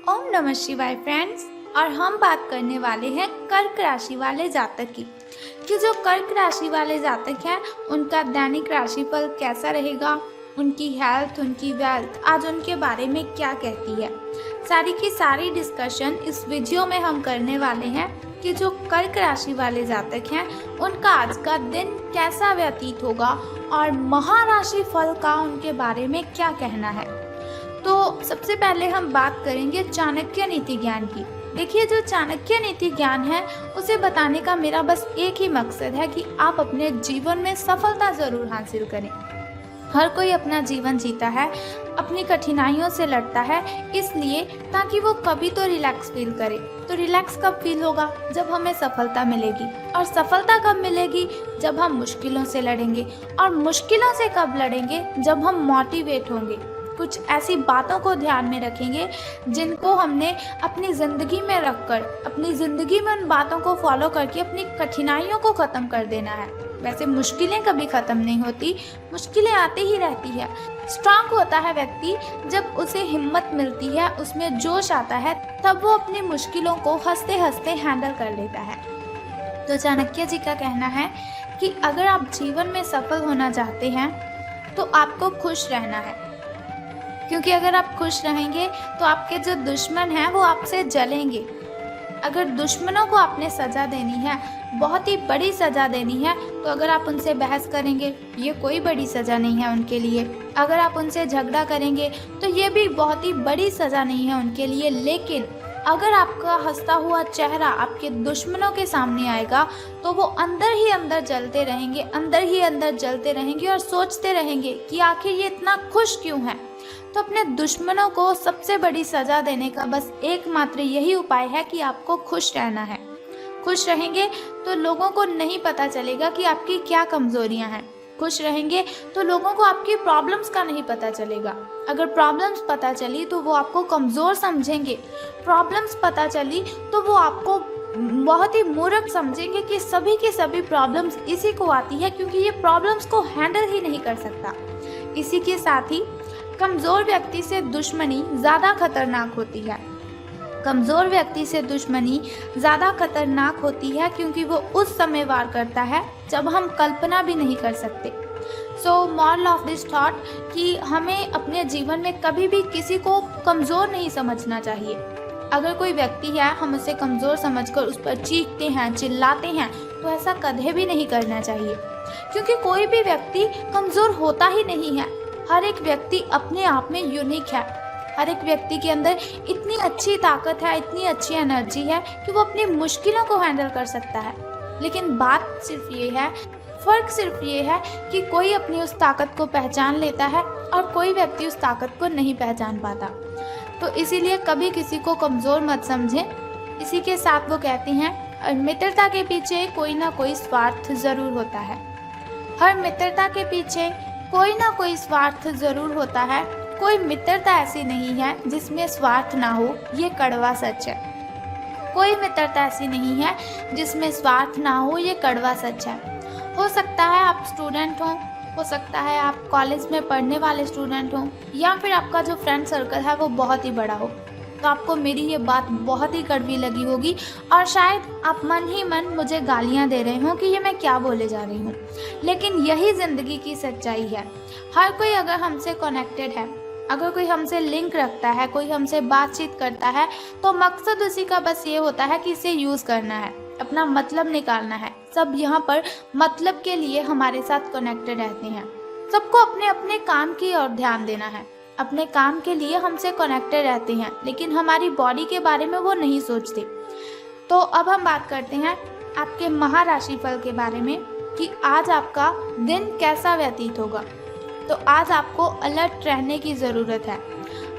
ओम नमः शिवाय फ्रेंड्स। और हम बात करने वाले हैं कर्क राशि वाले जातक की कि जो कर्क राशि वाले जातक हैं उनका दैनिक राशिफल कैसा रहेगा, उनकी हेल्थ, उनकी वेल्थ आज उनके बारे में क्या कहती है। सारी की सारी डिस्कशन इस वीडियो में हम करने वाले हैं कि जो कर्क राशि वाले जातक हैं उनका आज का दिन कैसा व्यतीत होगा और महाराशि फल का उनके बारे में क्या कहना है। तो सबसे पहले हम बात करेंगे चाणक्य नीति ज्ञान की। देखिए, जो चाणक्य नीति ज्ञान है उसे बताने का मेरा बस एक ही मकसद है कि आप अपने जीवन में सफलता ज़रूर हासिल करें। हर कोई अपना जीवन जीता है, अपनी कठिनाइयों से लड़ता है, इसलिए ताकि वो कभी तो रिलैक्स फील करे। तो रिलैक्स कब फील होगा? जब हमें सफलता मिलेगी। और सफलता कब मिलेगी? जब हम मुश्किलों से लड़ेंगे। और मुश्किलों से कब लड़ेंगे? जब हम मोटिवेट होंगे, कुछ ऐसी बातों को ध्यान में रखेंगे जिनको हमने अपनी ज़िंदगी में रखकर, अपनी ज़िंदगी में उन बातों को फॉलो करके अपनी कठिनाइयों को ख़त्म कर देना है। वैसे मुश्किलें कभी ख़त्म नहीं होती, मुश्किलें आती ही रहती है। स्ट्रांग होता है व्यक्ति जब उसे हिम्मत मिलती है, उसमें जोश आता है, तब वो अपनी मुश्किलों को हंसते हंसते हैंडल कर लेता है। तो चाणक्य जी का कहना है कि अगर आप जीवन में सफल होना चाहते हैं तो आपको खुश रहना है, क्योंकि अगर आप खुश रहेंगे तो आपके जो दुश्मन हैं वो आपसे जलेंगे। अगर दुश्मनों को आपने सज़ा देनी है, बहुत ही बड़ी सज़ा देनी है, तो अगर आप उनसे बहस करेंगे, ये कोई बड़ी सज़ा नहीं है उनके लिए। अगर आप उनसे झगड़ा करेंगे तो ये भी बहुत ही बड़ी सज़ा नहीं है उनके लिए। लेकिन अगर आपका हंसता हुआ चेहरा आपके दुश्मनों के सामने आएगा तो वो अंदर ही अंदर जलते रहेंगे, अंदर ही अंदर जलते रहेंगे और सोचते रहेंगे कि आखिर ये इतना खुश क्यों है। तो अपने दुश्मनों को सबसे बड़ी सज़ा देने का बस एकमात्र यही उपाय है कि आपको खुश रहना है। खुश रहेंगे तो लोगों को नहीं पता चलेगा कि आपकी क्या कमज़ोरियां हैं। खुश रहेंगे तो लोगों को आपकी प्रॉब्लम्स का नहीं पता चलेगा। अगर प्रॉब्लम्स पता चली तो वो आपको कमज़ोर समझेंगे। प्रॉब्लम्स पता चली तो वो आपको बहुत ही मूर्ख समझेंगे कि सभी की सभी प्रॉब्लम्स इसी को आती है, क्योंकि ये प्रॉब्लम्स को हैंडल ही नहीं कर सकता। इसी के साथ ही कमज़ोर व्यक्ति से दुश्मनी ज़्यादा खतरनाक होती है। कमज़ोर व्यक्ति से दुश्मनी ज़्यादा खतरनाक होती है क्योंकि वो उस समय वार करता है जब हम कल्पना भी नहीं कर सकते। So moral of this thought कि हमें अपने जीवन में कभी भी किसी को कमज़ोर नहीं समझना चाहिए। अगर कोई व्यक्ति है, हम उसे कमज़ोर समझकर उस पर चीखते हैं, चिल्लाते हैं, तो ऐसा कभी भी नहीं करना चाहिए, क्योंकि कोई भी व्यक्ति कमज़ोर होता ही नहीं है। हर एक व्यक्ति अपने आप में यूनिक है। हर एक व्यक्ति के अंदर इतनी अच्छी ताकत है, इतनी अच्छी एनर्जी है कि वो अपनी मुश्किलों को हैंडल कर सकता है। लेकिन बात सिर्फ ये है, फ़र्क सिर्फ ये है कि कोई अपनी उस ताकत को पहचान लेता है और कोई व्यक्ति उस ताकत को नहीं पहचान पाता। तो इसीलिए कभी किसी को कमज़ोर मत समझें। इसी के साथ वो कहते हैं, मित्रता के पीछे कोई ना कोई स्वार्थ ज़रूर होता है। हर मित्रता के पीछे कोई ना कोई स्वार्थ ज़रूर होता है। कोई मित्रता ऐसी नहीं है जिसमें स्वार्थ ना हो, ये कड़वा सच है। कोई मित्रता ऐसी नहीं है जिसमें स्वार्थ ना हो, ये कड़वा सच है। हो सकता है आप स्टूडेंट हो सकता है आप कॉलेज में पढ़ने वाले स्टूडेंट हों, या फिर आपका जो फ्रेंड सर्कल है वो बहुत ही बड़ा हो। तो आपको मेरी ये बात बहुत ही कड़वी लगी होगी और शायद आप मन ही मन मुझे गालियाँ दे रहे हों कि ये मैं क्या बोले जा रही हूँ। लेकिन यही ज़िंदगी की सच्चाई है। हर कोई अगर हमसे कनेक्टेड है, अगर कोई हमसे लिंक रखता है, कोई हमसे बातचीत करता है, तो मकसद उसी का बस ये होता है कि इसे यूज़ करना है, अपना मतलब निकालना है। सब यहाँ पर मतलब के लिए हमारे साथ कनेक्टेड रहते हैं। सबको अपने अपने काम की ओर ध्यान देना है, अपने काम के लिए हमसे कनेक्टेड रहते हैं, लेकिन हमारी बॉडी के बारे में वो नहीं सोचते। तो अब हम बात करते हैं आपके महाराशि फल के बारे में कि आज आपका दिन कैसा व्यतीत होगा। तो आज आपको अलर्ट रहने की ज़रूरत है,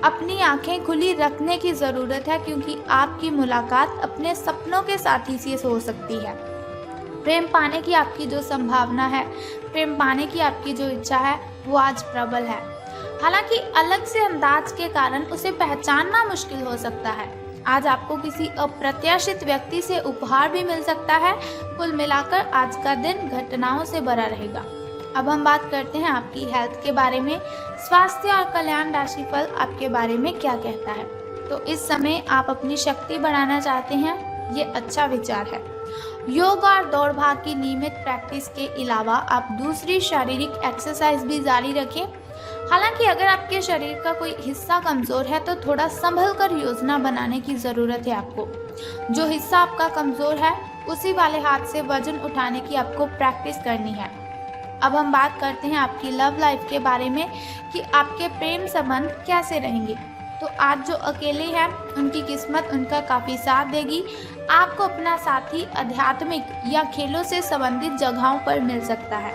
अपनी आंखें खुली रखने की ज़रूरत है, क्योंकि आपकी मुलाकात अपने सपनों के साथी से हो सकती है। प्रेम पाने की आपकी जो संभावना है, प्रेम पाने की आपकी जो इच्छा है, वो आज प्रबल है। हालांकि अलग से अंदाज के कारण उसे पहचानना मुश्किल हो सकता है। आज आपको किसी अप्रत्याशित व्यक्ति से उपहार भी मिल सकता है। कुल मिलाकर आज का दिन घटनाओं से भरा रहेगा। अब हम बात करते हैं आपकी हेल्थ के बारे में। स्वास्थ्य और कल्याण राशिफल आपके बारे में क्या कहता है। तो इस समय आप अपनी शक्ति बढ़ाना चाहते हैं, ये अच्छा विचार है। योग और दौड़ भाग की नियमित प्रैक्टिस के अलावा आप दूसरी शारीरिक एक्सरसाइज भी जारी रखें। हालांकि अगर आपके शरीर का कोई हिस्सा कमज़ोर है तो थोड़ा संभल कर योजना बनाने की ज़रूरत है आपको। जो हिस्सा आपका कमज़ोर है उसी वाले हाथ से वजन उठाने की आपको प्रैक्टिस करनी है। अब हम बात करते हैं आपकी लव लाइफ के बारे में कि आपके प्रेम संबंध कैसे रहेंगे। तो आज जो अकेले हैं उनकी किस्मत उनका काफ़ी साथ देगी। आपको अपना साथी आध्यात्मिक या खेलों से संबंधित जगहों पर मिल सकता है।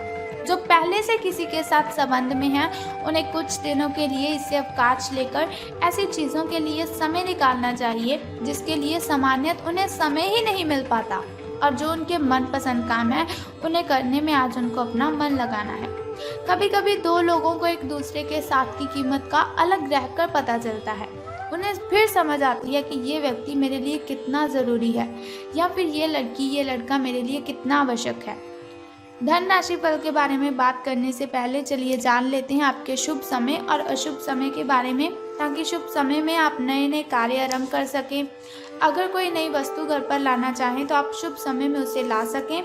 जो पहले से किसी के साथ संबंध में हैं उन्हें कुछ दिनों के लिए इससे अवकाश लेकर ऐसी चीज़ों के लिए समय निकालना चाहिए जिसके लिए सामान्यतः उन्हें समय ही नहीं मिल पाता, और जो उनके मनपसंद काम है उन्हें करने में आज उनको अपना मन लगाना है। कभी कभी दो लोगों को एक दूसरे के साथ की कीमत का अलग रहकर पता चलता है। उन्हें फिर समझ आती है कि ये व्यक्ति मेरे लिए कितना ज़रूरी है, या फिर ये लड़की ये लड़का मेरे लिए कितना आवश्यक है। धन राशि फल के बारे में बात करने से पहले चलिए जान लेते हैं आपके शुभ समय और अशुभ समय के बारे में, ताकि शुभ समय में आप नए नए कार्य आरंभ कर सकें। अगर कोई नई वस्तु घर पर लाना चाहें तो आप शुभ समय में उसे ला सकें,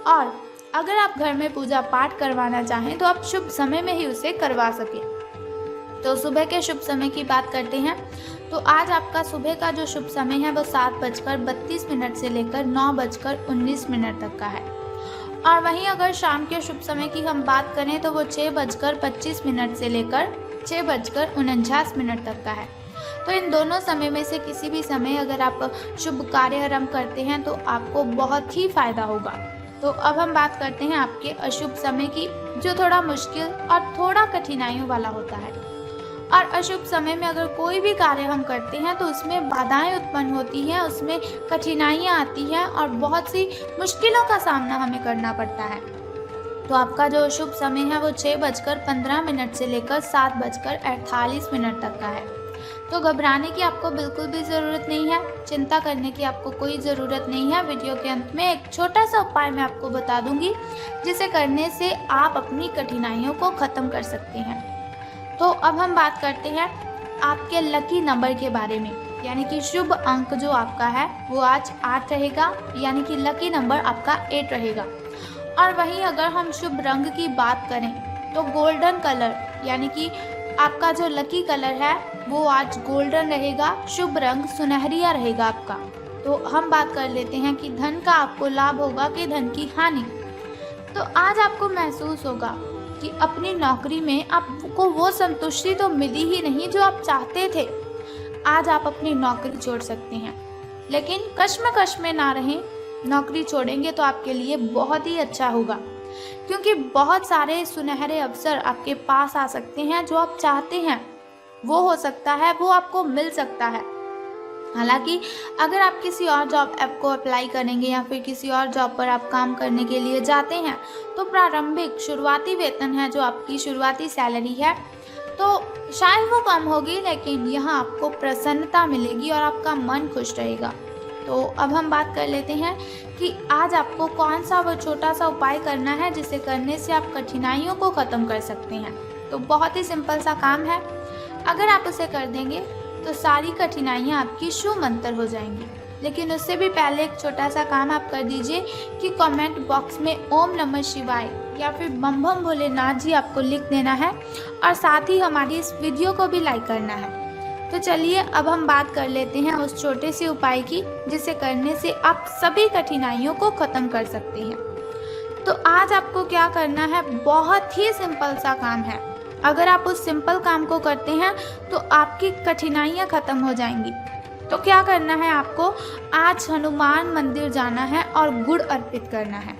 और अगर आप घर में पूजा पाठ करवाना चाहें तो आप शुभ समय में ही उसे करवा सकें। तो सुबह के शुभ समय की बात करते हैं। तो आज आपका सुबह का जो शुभ समय है वो 7:32 से लेकर 9:19 तक का है। और वहीं अगर शाम के शुभ समय की हम बात करें तो वो 6:25 से लेकर 6:49 तक का है। तो इन दोनों समय में से किसी भी समय अगर आप शुभ कार्य आरंभ करते हैं तो आपको बहुत ही फायदा होगा। तो अब हम बात करते हैं आपके अशुभ समय की, जो थोड़ा मुश्किल और थोड़ा कठिनाइयों वाला होता है। और अशुभ समय में अगर कोई भी कार्य हम करते हैं तो उसमें बाधाएं उत्पन्न होती हैं, उसमें कठिनाइयां आती हैं और बहुत सी मुश्किलों का सामना हमें करना पड़ता है। तो आपका जो शुभ समय है वो 6:15 से लेकर 7:48 तक का है। तो घबराने की आपको बिल्कुल भी ज़रूरत नहीं है, चिंता करने की आपको कोई ज़रूरत नहीं है। वीडियो के अंत में एक छोटा सा उपाय मैं आपको बता दूंगी, जिसे करने से आप अपनी कठिनाइयों को ख़त्म कर सकते हैं। तो अब हम बात करते हैं आपके लकी नंबर के बारे में, यानी कि शुभ अंक जो आपका है वो आज 8 रहेगा, यानी कि लकी नंबर आपका 8 रहेगा। और वहीं अगर हम शुभ रंग की बात करें तो गोल्डन कलर, यानी कि आपका जो लकी कलर है वो आज गोल्डन रहेगा। शुभ रंग सुनहरिया रहेगा आपका। तो हम बात कर लेते हैं कि धन का आपको लाभ होगा कि धन की हानि। तो आज आपको महसूस होगा कि अपनी नौकरी में आपको वो संतुष्टि तो मिली ही नहीं जो आप चाहते थे। आज आप अपनी नौकरी छोड़ सकते हैं, लेकिन कश्मकश में ना रहें। नौकरी छोड़ेंगे तो आपके लिए बहुत ही अच्छा होगा, क्योंकि बहुत सारे सुनहरे अवसर आपके पास आ सकते हैं। जो आप चाहते हैं वो हो सकता है, वो आपको मिल सकता है। हालांकि अगर आप किसी और जॉब ऐप को अप्लाई करेंगे या फिर किसी और जॉब पर आप काम करने के लिए जाते हैं तो प्रारंभिक शुरुआती वेतन है, जो आपकी शुरुआती सैलरी है, तो शायद वो कम होगी, लेकिन यहाँ आपको प्रसन्नता मिलेगी और आपका मन खुश रहेगा। तो अब हम बात कर लेते हैं कि आज आपको कौन सा वो छोटा सा उपाय करना है जिसे करने से आप कठिनाइयों को ख़त्म कर सकते हैं। तो बहुत ही सिंपल सा काम है, अगर आप उसे कर देंगे तो सारी कठिनाइयाँ आपकी शूमंतर हो जाएंगी। लेकिन उससे भी पहले एक छोटा सा काम आप कर दीजिए कि कमेंट बॉक्स में ओम नमः शिवाय या फिर बम बम भोलेनाथ जी आपको लिख देना है, और साथ ही हमारी इस वीडियो को भी लाइक करना है। तो चलिए अब हम बात कर लेते हैं उस छोटे से उपाय की, जिसे करने से आप सभी कठिनाइयों को ख़त्म कर सकते हैं। तो आज आपको क्या करना है, बहुत ही सिंपल सा काम है। अगर आप उस सिंपल काम को करते हैं तो आपकी कठिनाइयाँ ख़त्म हो जाएंगी। तो क्या करना है आपको, आज हनुमान मंदिर जाना है और गुड़ अर्पित करना है।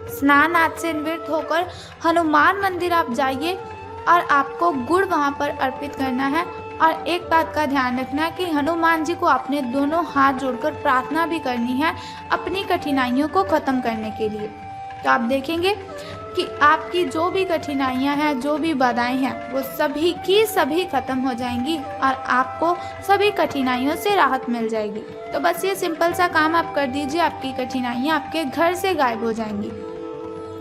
स्नान आदि से निवृत्त होकर हनुमान मंदिर आप जाइए और आपको गुड़ वहाँ पर अर्पित करना है। और एक बात का ध्यान रखना कि हनुमान जी को आपने दोनों हाथ जोड़कर प्रार्थना भी करनी है अपनी कठिनाइयों को ख़त्म करने के लिए। तो आप देखेंगे कि आपकी जो भी कठिनाइयां हैं, जो भी बाधाएं हैं, वो सभी की सभी खत्म हो जाएंगी और आपको सभी कठिनाइयों से राहत मिल जाएगी। तो बस ये सिंपल सा काम आप कर दीजिए, आपकी कठिनाइयां आपके घर से गायब हो जाएंगी।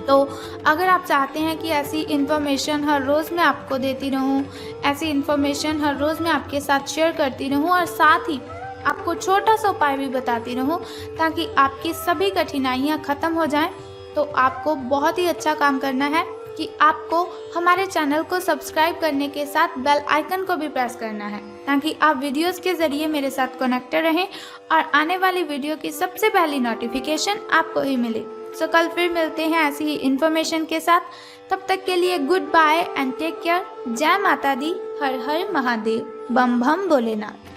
तो अगर आप चाहते हैं कि ऐसी इन्फॉर्मेशन हर रोज़ मैं आपको देती रहूं, ऐसी इन्फॉर्मेशन हर रोज़ मैं आपके साथ शेयर करती रहूं और साथ ही आपको छोटा सा उपाय भी बताती रहूं ताकि आपकी सभी कठिनाइयां ख़त्म हो जाएं, तो आपको बहुत ही अच्छा काम करना है कि आपको हमारे चैनल को सब्सक्राइब करने के साथ बेल आइकन को भी प्रेस करना है ताकि आप वीडियोस के ज़रिए मेरे साथ कनेक्टेड रहें और आने वाली वीडियो की सबसे पहली नोटिफिकेशन आपको ही मिले। सो कल फिर मिलते हैं ऐसी ही इन्फॉर्मेशन के साथ। तब तक के लिए good bye and take care. जय माता दी, हर हर महादेव, बम बम भोलेनाथ।